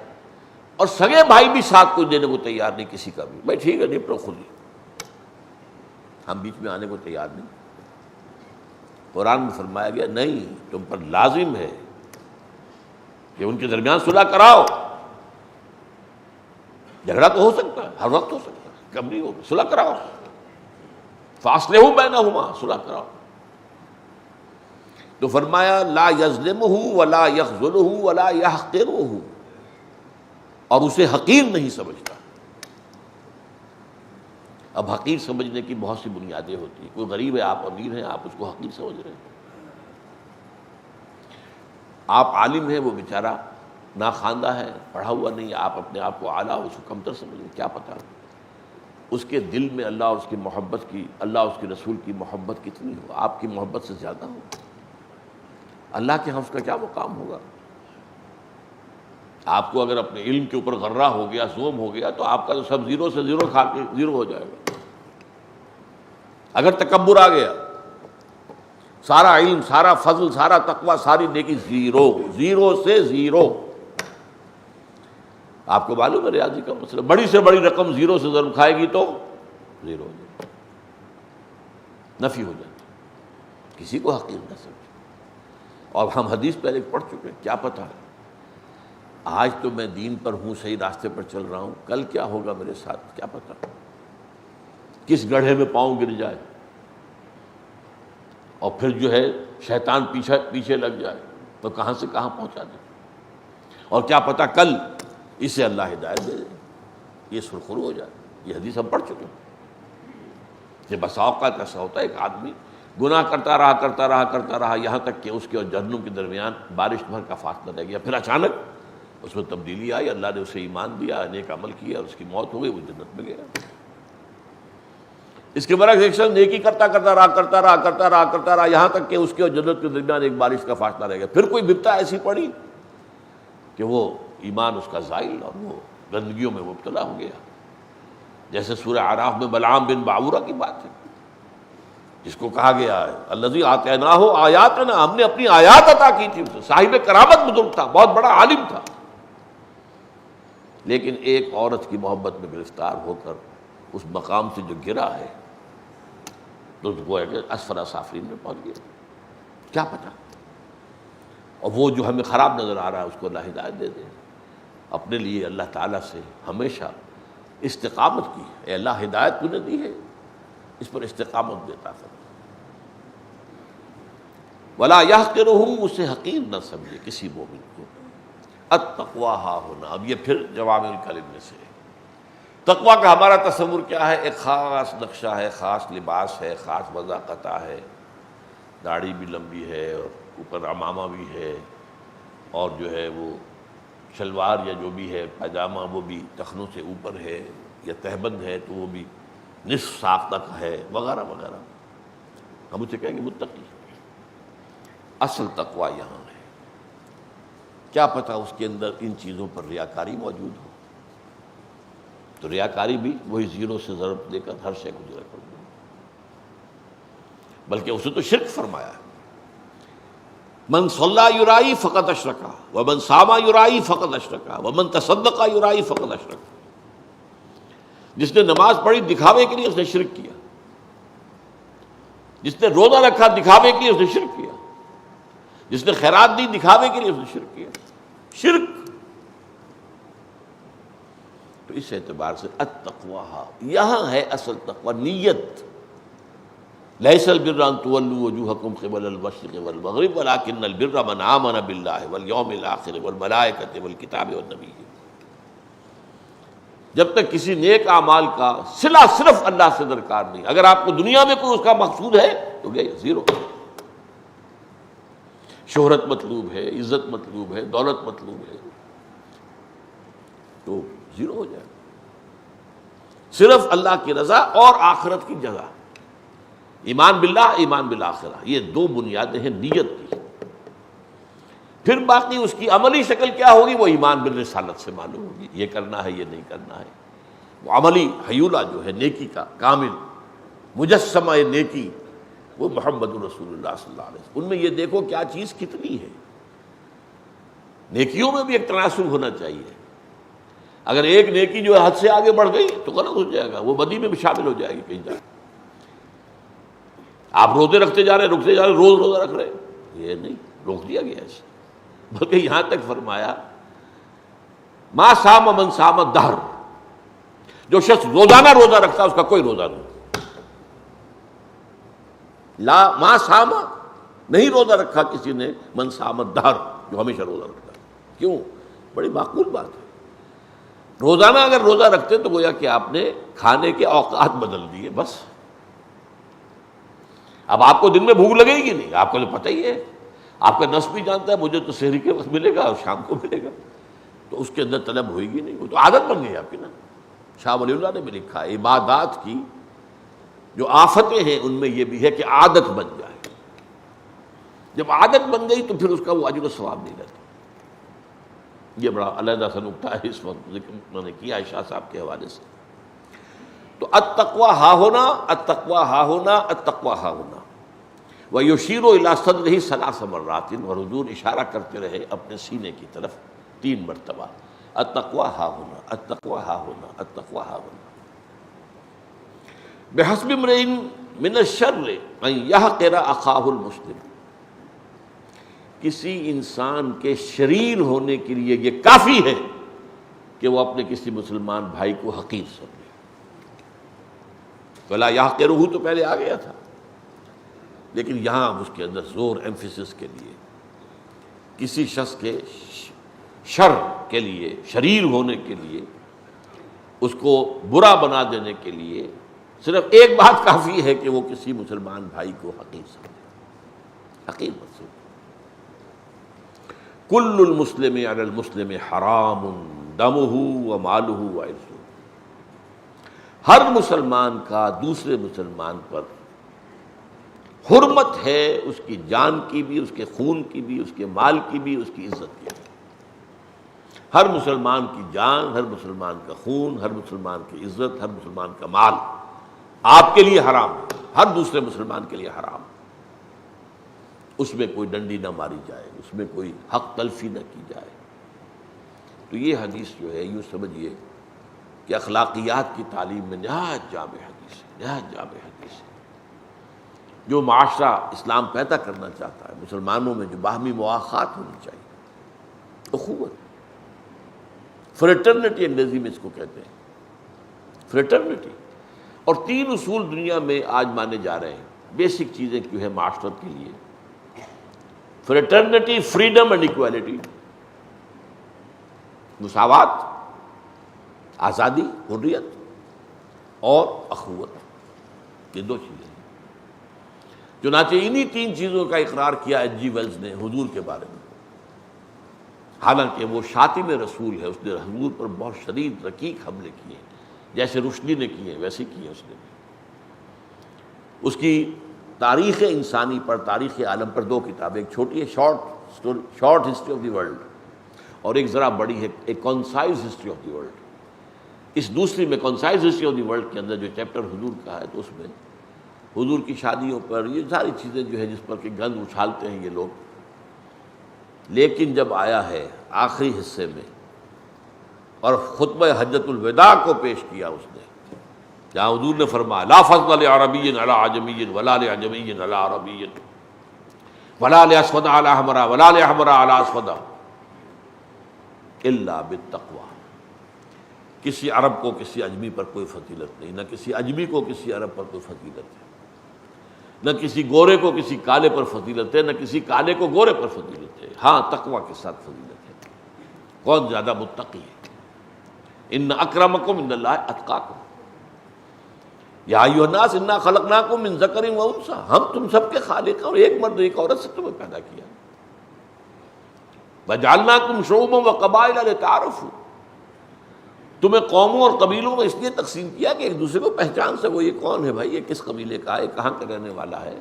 اور سگے بھائی بھی ساتھ کوئی دینے کو تیار نہیں کسی کا بھی، بھائی ٹھیک ہے نپٹو خود ہی، ہم بیچ میں آنے کو تیار نہیں۔ قرآن میں فرمایا گیا نہیں، تم پر لازم ہے کہ ان کے درمیان صلح کراؤ۔ جھگڑا تو ہو سکتا ہے، ہر وقت ہو سکتا ہے، کب نہیں ہوگا، صلح کراؤ، فاصلحوا بینہما، صلح کراؤ۔ تو فرمایا لا یظلمہ ولا یخذلہ ولا یحقرہ، اور اسے حقیر نہیں سمجھتا۔ اب حقیر سمجھنے کی بہت سی بنیادیں ہوتی ہیں، کوئی غریب ہے، آپ امیر ہیں، آپ اس کو حقیر سمجھ رہے ہیں، آپ عالم ہیں، وہ بیچارہ ناخواندہ ہے، پڑھا ہوا نہیں ہے، آپ اپنے آپ کو اعلیٰ، اس کو کمتر سمجھیں، کیا پتہ اس کے دل میں اللہ اور اس کی محبت کی، اللہ اور اس کے رسول کی محبت کتنی ہو، آپ کی محبت سے زیادہ ہو، اللہ کے ہاں اس کا کیا مقام ہوگا۔ آپ کو اگر اپنے علم کے اوپر غرہ ہو گیا، زوم ہو گیا، تو آپ کا تو سب زیرو سے زیرو کھا کے زیرو ہو جائے گا۔ اگر تکبر آ گیا، سارا علم، سارا فضل، سارا تقوی، ساری نیکی زیرو، زیرو سے زیرو۔ آپ کو معلوم ہے ریاضی کا مسئلہ، بڑی سے بڑی رقم زیرو سے ضرب کھائے گی تو زیرو ہو جائے گی، نفی ہو جاتی، کسی کو حقیر نہ سمجھے۔ اور ہم حدیث پہلے پڑھ چکے ہیں، کیا پتہ ہے آج تو میں دین پر ہوں، صحیح راستے پر چل رہا ہوں، کل کیا ہوگا میرے ساتھ کیا پتہ، کس گڑھے میں پاؤں گر جائے اور پھر جو ہے شیطان پیچھے لگ جائے تو کہاں سے کہاں پہنچا دے، اور کیا پتہ کل اسے اللہ ہدایت دے دے، یہ سرخرو ہو جائے۔ یہ حدیث ہم پڑھ چکے ہیں کہ بسا اوقات ایسا ہوتا ہے ایک آدمی گناہ کرتا رہا یہاں تک کہ اس کے اور جہنم کے درمیان بارش بھر کا فاصلہ رہ گیا، پھر اچانک اس میں تبدیلی آئی، اللہ نے اسے ایمان دیا، نیک عمل کیا، اور اس کی موت ہو گئی، وہ جنت میں گیا۔ اس کے برعکس ایک شخص نیکی کرتا رہا یہاں تک کہ اس کے اور جنت کے درمیان ایک بارش کا فاصلہ رہ گیا، پھر کوئی بپتا ایسی پڑی کہ وہ ایمان اس کا زائل اور وہ گندگیوں میں مبتلا ہو گیا، جیسے سورہ اعراف میں بلعام بن باعورہ کی بات ہے، جس کو کہا گیا ہے الذی آتیناہ آیاتنا، ہم نے اپنی آیات عطا کی تھی اسے، صاحب کرامت بزرگ تھا، بہت بڑا عالم تھا، لیکن ایک عورت کی محبت میں گرفتار ہو کر اس مقام سے جو گرا ہے تو وہ ہے کہ اسفل سافلین میں پہنچ گیا، کیا پتہ۔ اور وہ جو ہمیں خراب نظر آ رہا ہے اس کو اللہ ہدایت دے دے، اپنے لیے اللہ تعالیٰ سے ہمیشہ استقامت کی، اے اللہ ہدایت تو نے دی ہے، اس پر استقامت دیتا تھا، ولا یحقرہ، اسے حقیر نہ سمجھے کسی مومن کو۔ التقویٰ ہا ہونا، اب یہ پھر جوامع الکلم میں سے تقویٰ کا ہمارا تصور کیا ہے، ایک خاص نقشہ ہے، خاص لباس ہے، خاص وضاقتہ ہے، داڑھی بھی لمبی ہے اور اوپر عمامہ بھی ہے، اور جو ہے وہ شلوار یا جو بھی ہے پاجامہ وہ بھی ٹخنوں سے اوپر ہے، یا تہبند ہے تو وہ بھی نصف ساق تک ہے، وغیرہ وغیرہ. ہم اسے کہیں گے متقی. اصل تقویٰ یہاں ہے. کیا پتہ اس کے اندر ان چیزوں پر ریاکاری موجود ہو، تو ریاکاری بھی وہی زیرو سے ضرب دے کر ہر شے کو ضرب کر دے. بلکہ اسے تو شرک فرمایا ہے. من صلی یرائی فقط اشرکا ومن صام یرائی فقط اشرکا ومن تصدق یرائی فقط اشرکا. جس نے نماز پڑھی دکھاوے کے لیے اس نے شرک کیا، جس نے روزہ رکھا دکھاوے کے لیے اس نے شرک کیا، جس نے خیرات دی دکھاوے کے لیے اس نے شرک کیا. شرک. تو اس اعتبار سے التقوی یہاں ہے اصل تقوی، نیت. لیس البر ان تولوا وجوہکم قبل المشرق والمغرب ولکن البر من آمن باللہ والیوم الآخر والملائکۃ والکتاب والنبیین. جب تک کسی نیک اعمال کا صلہ صرف اللہ سے درکار نہیں، اگر آپ کو دنیا میں کوئی اس کا مقصود ہے تو گئے زیرو. شہرت مطلوب ہے، عزت مطلوب ہے، دولت مطلوب ہے، تو زیرو ہو جائے. صرف اللہ کی رضا اور آخرت کی جزا. ایمان باللہ، ایمان بالآخرہ، یہ دو بنیادیں ہیں نیت کی. پھر باقی اس کی عملی شکل کیا ہوگی وہ ایمان بالرسالت سے معلوم ہوگی. یہ کرنا ہے، یہ نہیں کرنا ہے. وہ عملی حیولہ جو ہے نیکی کا کامل مجسمہ نیکی وہ محمد رسول اللہ صلی اللہ علیہ وسلم. ان میں یہ دیکھو کیا چیز کتنی ہے. نیکیوں میں بھی ایک تناسب ہونا چاہیے. اگر ایک نیکی جو ہے حد سے آگے بڑھ گئی تو غلط ہو جائے گا، وہ بدی میں بھی شامل ہو جائے گی کہیں جا. آپ روزے رکھتے جا رہے رکھتے جا رہے، روز روزہ رکھ رہے، یہ نہیں، روک دیا گیا ایسے. بلکہ یہاں تک فرمایا ما صام من صام الدہر، جو شخص روزانہ روزہ رکھتا ہے اس کا کوئی روزہ نہیں. لا ما صام، نہیں روزہ رکھا کسی نے، من صام الدہر، جو ہمیشہ روزہ رکھتا ہے. کیوں؟ بڑی معقول بات ہے. روزانہ اگر روزہ رکھتے تو گویا کہ آپ نے کھانے کے اوقات بدل دیے بس. اب آپ کو دن میں بھوک لگے گی نہیں، آپ کو تو پتہ ہی ہے. آپ کا نفس بھی جانتا ہے مجھے تو سحری کے وقت ملے گا اور شام کو ملے گا، تو اس کے اندر طلب ہوئے گی نہیں. وہ تو عادت بن گئی آپ کی نا. شاہ ولی اللہ نے بھی لکھا ہے عبادات کی جو آفتیں ہیں ان میں یہ بھی ہے کہ عادت بن جائے. جب عادت بن گئی تو پھر اس کا وہ اجر و ثواب نہیں رہتا. یہ بڑا علیحدہ سا نکتہ ہے، اس وقت ذکر انہوں نے کیا ہے شاہ صاحب کے حوالے سے. تو التقویٰ ہا ہونا، التقویٰ ہا ہونا، التقویٰ ہا ہونا. وَيُشِيرُ إِلَىٰ صَدْرِهِ 3 مرات، اور حضور اشارہ کرتے رہے اپنے سینے کی طرف 3 مرتبہ. التقویٰ ہا ہونا، التقویٰ ہا ہونا، التقویٰ ہا ہونا. بحسب امرئ من الشر ان يحقر اخاہ المسلم. کسی انسان کے شریر ہونے کے لیے یہ کافی ہے کہ وہ اپنے کسی مسلمان بھائی کو حقیر سمجھے. فلا يحقرہ تو پہلے آ گیا تھا، لیکن یہاں اس کے اندر زور ایمفیسس کے لیے کسی شخص کے شر کے لیے، شریر ہونے کے لیے، اس کو برا بنا دینے کے لیے صرف ایک بات کافی ہے کہ وہ کسی مسلمان بھائی کو حقیر سمجھے. حقیر مت سمجھے. کل المسلم علی المسلم حرام دمہ ومالہ وعرضہ. ہر مسلمان کا دوسرے مسلمان پر حرمت ہے، اس کی جان کی بھی، اس کے خون کی بھی، اس کے مال کی بھی، اس کی عزت کی بھی. ہر مسلمان کی جان، ہر مسلمان کا خون، ہر مسلمان کی عزت، ہر مسلمان کا مال آپ کے لیے حرام ہے، ہر دوسرے مسلمان کے لیے حرام. اس میں کوئی ڈنڈی نہ ماری جائے، اس میں کوئی حق تلفی نہ کی جائے. تو یہ حدیث جو ہے یوں سمجھیے کہ اخلاقیات کی تعلیم میں نہایت جامع حدیث ہے، نہایت جامع حدیث ہے. جو معاشرہ اسلام پیدا کرنا چاہتا ہے، مسلمانوں میں جو باہمی مواخات ہونی چاہیے، اخوت، فریٹرنٹی انگریزی میں اس کو کہتے ہیں، فریٹرنٹی. اور 3 اصول دنیا میں آج مانے جا رہے ہیں، بیسک چیزیں جو ہے معاشرت کے لیے: فریٹرنٹی، فریڈم اینڈ ایکویلٹی، مساوات، آزادی، حریت، اور اخوت. یہ 2 چیزیں. چنانچہ انہی تین چیزوں کا اقرار کیا ایچ جی ویلز نے حضور کے بارے میں، حالانکہ وہ شاتم رسول ہے، اس نے حضور پر بہت شدید رقیق حملے کیے، جیسے رشدی نے کیے ویسے کیے اس نے۔ اس کی تاریخ انسانی پر، تاریخ عالم پر دو کتابیں، ایک چھوٹی ہے short history of the world, اور ایک ذرا بڑی ہے ایک concise history of the world. اس دوسری میں concise history of the world کے اندر جو چیپٹر حضور کا ہے، تو اس میں حضور کی شادیوں پر یہ ساری چیزیں جو ہے جس پر کہ گند اچھالتے ہیں یہ لوگ، لیکن جب آیا ہے آخری حصے میں اور خطبہ حجۃ الوداع کو پیش کیا اس نے، جہاں حضور نے فرمایا لا فضل لعربی علی عجمی ولا لعجمی علی عربی ولا لاسود علی احمر ولا لاحمر علی اسود الا بالتقوی، کسی عرب کو کسی اجمی پر کوئی فضیلت نہیں، نہ کسی اجمی کو کسی عرب پر کوئی فضیلت ہے، نہ کسی گورے کو کسی کالے پر فضیلت ہے، نہ کسی کالے کو گورے پر فضیلت ہے، ہاں تقوی کے ساتھ فضیلت ہے۔ کون زیادہ متقی ہے؟ ان اکرمکم عند اللہ اتقاکم، یا ایھا الناس انا خلقناکم من ذکر و انثی، ہم تم سب کے خالق ہیں اور ایک مرد ایک عورت سے تمہیں پیدا کیا، وجعلناکم شعوبا وقبائل لتعارفوا، تمہیں قوموں اور قبیلوں میں اس لیے تقسیم کیا کہ ایک دوسرے کو پہچان سکو، یہ کون ہے بھائی، یہ کس قبیلے کا ہے، کہاں کا رہنے والا ہے،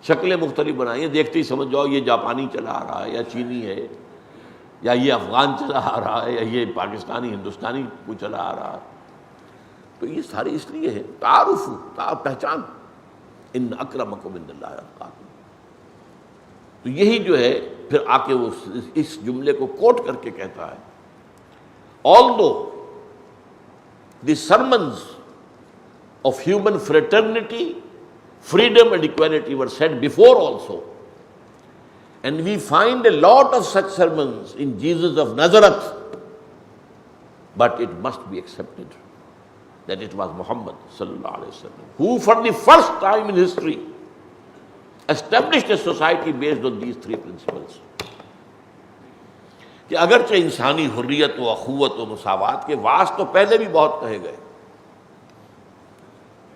شکلیں مختلف بنائی ہیں، دیکھتے ہی سمجھ جاؤ یہ جاپانی چلا آ رہا ہے یا چینی ہے یا یہ افغان چلا آ رہا ہے یا یہ پاکستانی ہندوستانی کو چلا آ رہا ہے۔ تو یہ ساری اس لیے ہے تعارف، پہچان، ان اکرمکم عند اللہ اتقاکم۔ تو یہی جو ہے پھر آ کے وہ اس جملے کو کوٹ کر کے کہتا ہے although the sermons of human fraternity, freedom and equality were said before also, and we find a lot of such sermons in Jesus of Nazareth, but it must be accepted that it was Muhammad sallallahu alaihi wasallam who for the first time in history established a society based on these three principles، کہ اگرچہ انسانی حریت و اخوت و مساوات کے واس تو پہلے بھی بہت کہے گئے،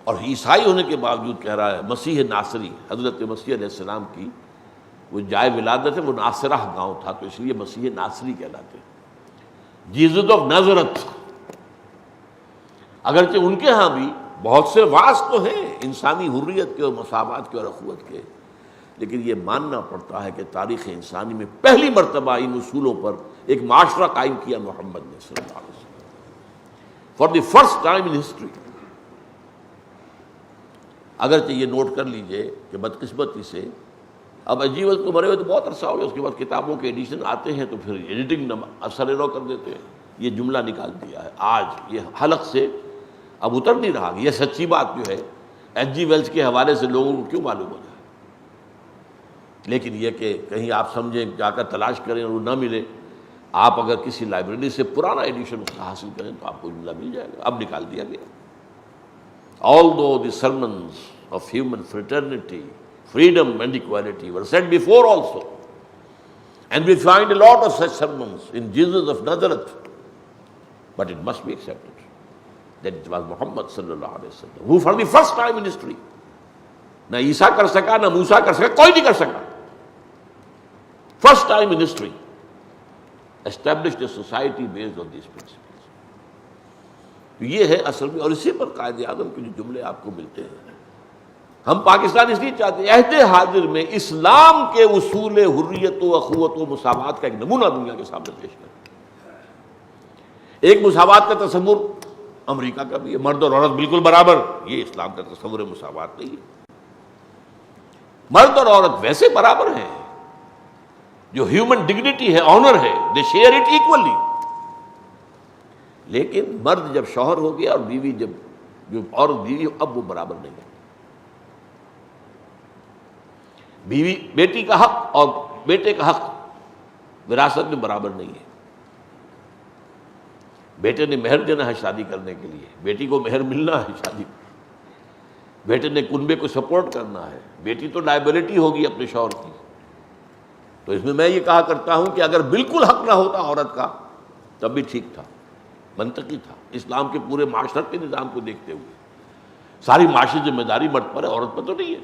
اور عیسائی ہونے کے باوجود کہہ رہا ہے مسیح ناصری، حضرت مسیح علیہ السلام کی وہ جائے ولادت ہے وہ ناصرہ گاؤں تھا، تو اس لیے مسیح ناصری کہلاتے ہیں، جیسس آف نازرت۔ اگرچہ ان کے ہاں بھی بہت سے واس تو ہیں انسانی حریت کے اور مساوات کے اور اخوت کے، لیکن یہ ماننا پڑتا ہے کہ تاریخ انسانی میں پہلی مرتبہ ان اصولوں پر ایک معاشرہ قائم کیا محمد نے صلی اللہ علیہ وسلم، for the first time in history. اگرچہ یہ نوٹ کر لیجئے کہ بدقسمتی سے اب اجیول تو مرے ہوئے تو بہت عرصہ ہو گیا، اس کے بعد کتابوں کے ایڈیشن آتے ہیں تو پھر ایڈیٹنگ اثر رو کر دیتے ہیں، یہ جملہ نکال دیا ہے، آج یہ حلق سے اب اتر نہیں رہا۔ یہ سچی بات جو ہے ایچ جی ویلز کے حوالے سے لوگوں کو کیوں معلوم ہو جائے، لیکن یہ کہ کہیں آپ سمجھیں جا کر تلاش کریں اور وہ نہ ملے، آپ اگر کسی لائبریری سے پرانا ایڈیشن اس کا حاصل کریں تو آپ کو جملہ مل جائے گا، اب نکال دیا گیا۔ Although the sermons of human fraternity, freedom and equality were said before also, and we find a lot of such sermons in Jesus of Nazareth, but it must be accepted that it was Muhammad sallallahu alaihi wasallam who for the first time in history، نہ عیسیٰ کر سکا نہ موسیٰ کر سکا، کوئی نہیں کر سکا، first time in history established a society based on these principles۔ تو یہ ہے اصل میں، اور اسی پر قائد اعظم کے جو جملے آپ کو ملتے ہیں، ہم پاکستان اس لیے چاہتے ہیں عہد حاضر میں اسلام کے اصول حریت و اخوت و مساوات کا ایک نمونہ دنیا کے سامنے پیش کریں۔ ایک مساوات کا تصور امریکہ کا بھی ہے، مرد اور عورت بالکل برابر، یہ اسلام کا تصور مساوات نہیں ہے۔ مرد اور عورت ویسے برابر ہیں، جو ہیومن ڈگنیٹی ہے، آنر ہے، دے شیئر اٹ ایکولی، لیکن مرد جب شوہر ہو گیا اور بیوی جب جو عورت بیوی اب وہ برابر نہیں ہے۔ بیوی بیٹی کا حق اور بیٹے کا حق وراثت میں برابر نہیں ہے۔ بیٹے نے مہر دینا ہے شادی کرنے کے لیے، بیٹی کو مہر ملنا ہے شادی، بیٹے نے کنبے کو سپورٹ کرنا ہے، بیٹی تو لائبلٹی ہوگی اپنے شوہر کی۔ تو اس میں یہ کہا کرتا ہوں کہ اگر بالکل حق نہ ہوتا عورت کا تب بھی ٹھیک تھا، منطقی تھا، اسلام کے پورے معاشرت کے نظام کو دیکھتے ہوئے۔ ساری معاشی ذمہ داری مرد پر ہے، عورت پر تو نہیں ہے۔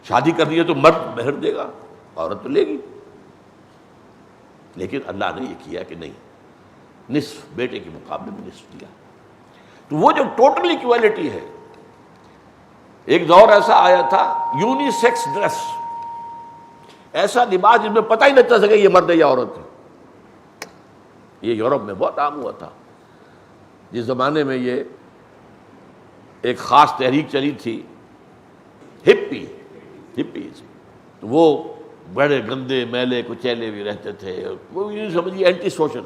شادی کرنی ہے تو مرد مہر دے گا، عورت تو لے گی، لیکن اللہ نے یہ کیا کہ نہیں، نصف بیٹے کے مقابلے میں نصف دیا۔ تو وہ جو ٹوٹل ایکویلٹی ہے، ایک دور ایسا آیا تھا یونی سیکس ڈریس، ایسا لباس جس میں پتہ ہی نہیں چل سکے یہ مرد ہے یا عورت ہے، یہ یورپ میں بہت عام ہوا تھا۔ جس زمانے میں یہ ایک خاص تحریک چلی تھی ہپیز، تو وہ بڑے گندے میلے کچیلے بھی رہتے تھے، وہ یوں سمجھیے اینٹی سوشل،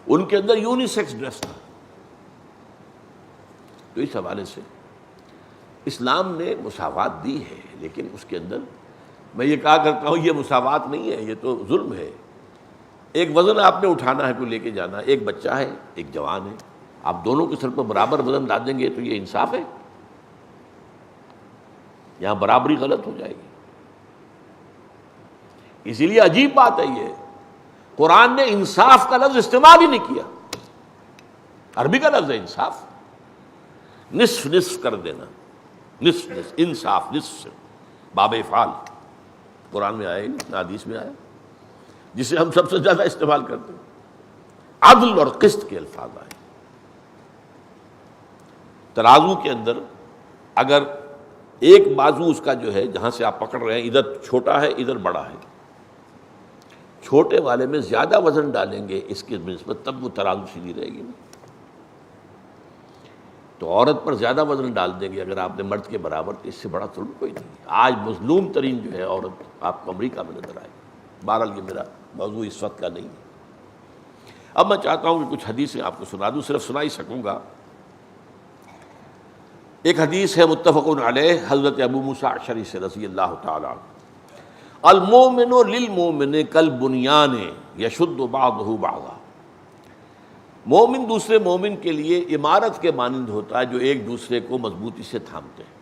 ان کے اندر یونی سیکس ڈریس تھا۔ تو اس حوالے سے اسلام نے مساوات دی ہے، لیکن اس کے اندر میں یہ کہا کرتا ہوں یہ مساوات نہیں ہے، یہ تو ظلم ہے۔ ایک وزن آپ نے اٹھانا ہے، کوئی لے کے جانا ہے، ایک بچہ ہے ایک جوان ہے، آپ دونوں کے سر پر برابر وزن ڈال دیں گے تو یہ انصاف ہے؟ یہاں برابری غلط ہو جائے گی۔ اسی لیے عجیب بات ہے، یہ قرآن نے انصاف کا لفظ استعمال ہی نہیں کیا، عربی کا لفظ ہے انصاف، نصف نصف کر دینا، نصف نصف، انصاف نصف، باب افعال قرآن میں آیا، نہ حدیث میں آیا، جسے ہم سب سے زیادہ استعمال کرتے ہیں۔ عدل اور قسط کے الفاظ آئے۔ ترازو کے اندر اگر ایک بازو اس کا جو ہے جہاں سے آپ پکڑ رہے ہیں ادھر چھوٹا ہے ادھر بڑا ہے، چھوٹے والے میں زیادہ وزن ڈالیں گے اس کی نسبت، تب وہ ترازو سیدھی رہے گی۔ تو عورت پر زیادہ وزن ڈال دیں گے اگر آپ نے مرد کے برابر، تو اس سے بڑا ظلم کوئی نہیں۔ آج مظلوم ترین جو ہے عورت آپ کو امریکہ میں نظر آئے گی۔ بہرحال یہ میرا موضوع اس وقت کا نہیں ہے۔ اب میں چاہتا ہوں کہ کچھ حدیثیں آپ کو سنا دوں، صرف سنا ہی سکوں گا۔ ایک حدیث ہے متفق علیہ، حضرت ابو موسیٰ اشعری سے رضی اللہ تعالی عنہ، المومن للمومن کالبنیان یشد بعضہ بعضا، مومن دوسرے مومن کے لیے عمارت کے مانند ہوتا ہے جو ایک دوسرے کو مضبوطی سے تھامتے ہیں۔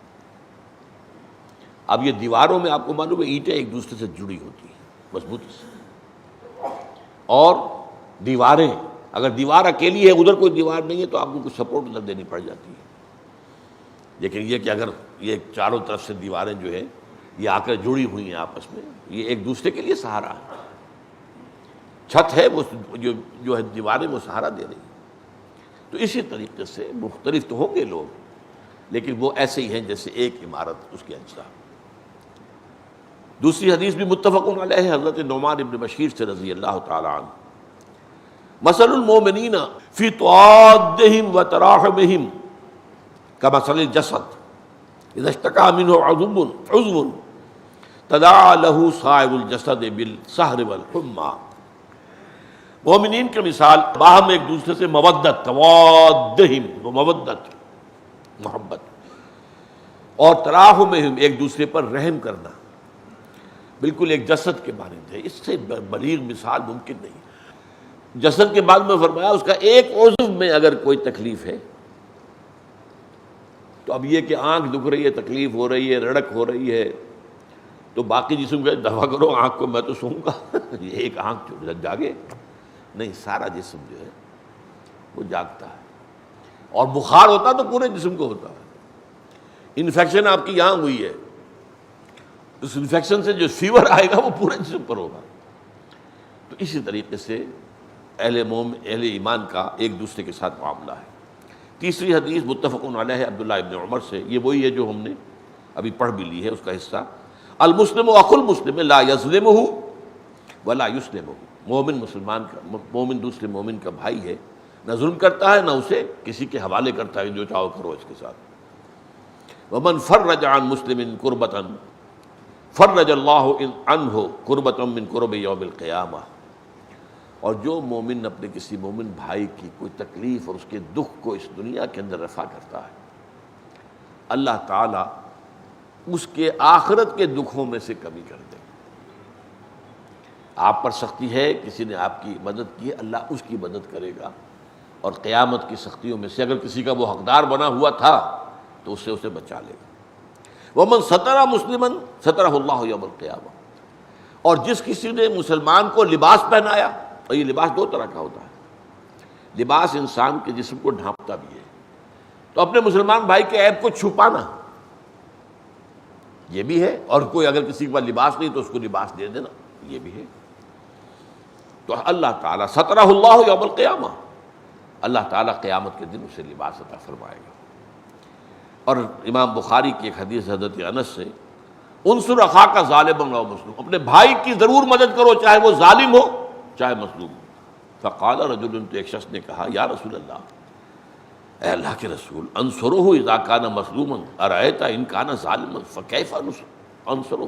اب یہ دیواروں میں آپ کو معلوم ہے اینٹیں ایک دوسرے سے جڑی ہوتی ہیں مضبوطی سے، اور دیواریں اگر دیوار اکیلی ہے ادھر کوئی دیوار نہیں ہے تو آپ کو کچھ سپورٹ ادھر دینی پڑ جاتی ہے، لیکن یہ کہ اگر یہ چاروں طرف سے دیواریں جو ہے یہ آ کر جڑی ہوئی ہیں آپس میں، یہ ایک دوسرے کے لیے سہارا ہے، چھت ہے وہ جو ہے دیواریں وہ سہارا دے رہی ہیں۔ تو اسی طریقے سے مختلف تو ہوں گے لوگ، لیکن وہ ایسے ہی ہیں جیسے ایک عمارت اس کے اجزاء۔ دوسری حدیث بھی متفق علیہ، حضرت نعمان ابن بشیر سے رضی اللہ تعالی عنہ، مثل المؤمنین فی توادہم و تراحمہم کمثل الجسد اذا اشتکى منہ عضو تداعى له سائر الجسد بالسہر والحمى۔ مومنین کی مثال باہم ایک دوسرے سے مودت، توادہم وہ مودت محبت، اور تراحمہم ایک دوسرے پر رحم کرنا، بالکل ایک جسد کے مانند ہے۔ اس سے بلیغ مثال ممکن نہیں۔ جسد کے بعد میں فرمایا اس کا ایک عضو میں اگر کوئی تکلیف ہے تو اب یہ کہ آنکھ دکھ رہی ہے، تکلیف ہو رہی ہے، رڑک ہو رہی ہے، تو باقی جسم کا دفع کرو آنکھ کو، میں تو سوؤں گا، یہ ایک آنکھ جو جاگے نہیں، سارا جسم جو ہے وہ جاگتا ہے۔ اور بخار ہوتا تو پورے جسم کو ہوتا ہے۔ انفیکشن آپ کی یہاں ہوئی ہے، اس انفیکشن سے جو فیور آئے گا وہ پورے جسم پر ہوگا۔ تو اسی طریقے سے اہل ایمان کا ایک دوسرے کے ساتھ معاملہ ہے۔ تیسری حدیث متفق علیہ عبداللہ ابن عمر سے، یہ وہی ہے جو ہم نے ابھی پڑھ بھی لی ہے اس کا حصہ، المسلم اخو المسلم لا یظلمہ ولا یسلمہ، مومن مسلمان کا، مومن دوسرے مومن کا بھائی ہے، نہ ظلم کرتا ہے نہ اسے کسی کے حوالے کرتا ہے جو چاہو کرو اس کے ساتھ۔ ومن فرج عن مسلم کربۃ فرج اللہ عنہ کربۃ من کرب یوم القیامہ، اور جو مومن اپنے کسی مومن بھائی کی کوئی تکلیف اور اس کے دکھ کو اس دنیا کے اندر رفع کرتا ہے، اللہ تعالیٰ اس کے آخرت کے دکھوں میں سے کمی کر دے۔ آپ پر سختی ہے، کسی نے آپ کی مدد کی ہے، اللہ اس کی مدد کرے گا، اور قیامت کی سختیوں میں سے اگر کسی کا وہ حقدار بنا ہوا تھا تو اس سے اسے بچا لے گا۔ ومن ستر مسلما سترہ اللہ یوم القیامہ، اور جس کسی نے مسلمان کو لباس پہنایا، اور یہ لباس دو طرح کا ہوتا ہے، لباس انسان کے جسم کو ڈھانپتا بھی ہے، تو اپنے مسلمان بھائی کے عیب کو چھپانا، یہ بھی ہے، اور کوئی اگر کسی کے پاس لباس نہیں تو اس کو لباس دے دینا، یہ بھی ہے۔ تو اللہ تعالیٰ سترہ اللہ یوم القیامہ، اللہ تعالیٰ قیامت کے دن اسے لباس عطا فرمائے گا۔ اور امام بخاری کی ایک حدیث حضرت انس سے، انصر اخاک ظالما او مظلوم، اپنے بھائی کی ضرور مدد کرو چاہے وہ ظالم ہو چاہے مظلوم ہو۔ فقال رجل، تو ایک شخص نے کہا یا رسول اللہ، اے اللہ کے رسول، انصرہ اذا کان مظلوما ارأیت ان کان ظالما فکیف انصرہ،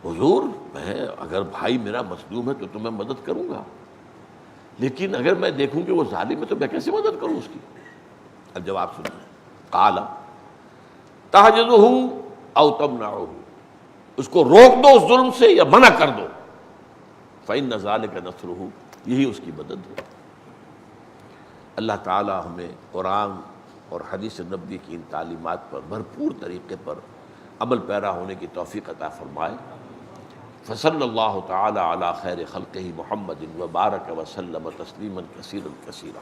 حضور میں اگر بھائی میرا مظلوم ہے تو میں مدد کروں گا، لیکن اگر میں دیکھوں کہ وہ ظالم ہے تو میں کیسے مدد کروں اس کی؟ اب جواب سنیں، قال تحجزہ او تمنعہ، اس کو روک دو اس ظلم سے یا منع کر دو، فإن ذلک نصرہ، یہی اس کی مدد ہے۔ اللہ تعالی ہمیں قرآن اور حدیث نبوی کی ان تعلیمات پر بھرپور طریقے پر عمل پیرا ہونے کی توفیق عطا فرمائے۔ فصلی اللہ تعالی علی خیر خلقہ محمد وبارک وسلم تسلیما کثیرا کثیرا۔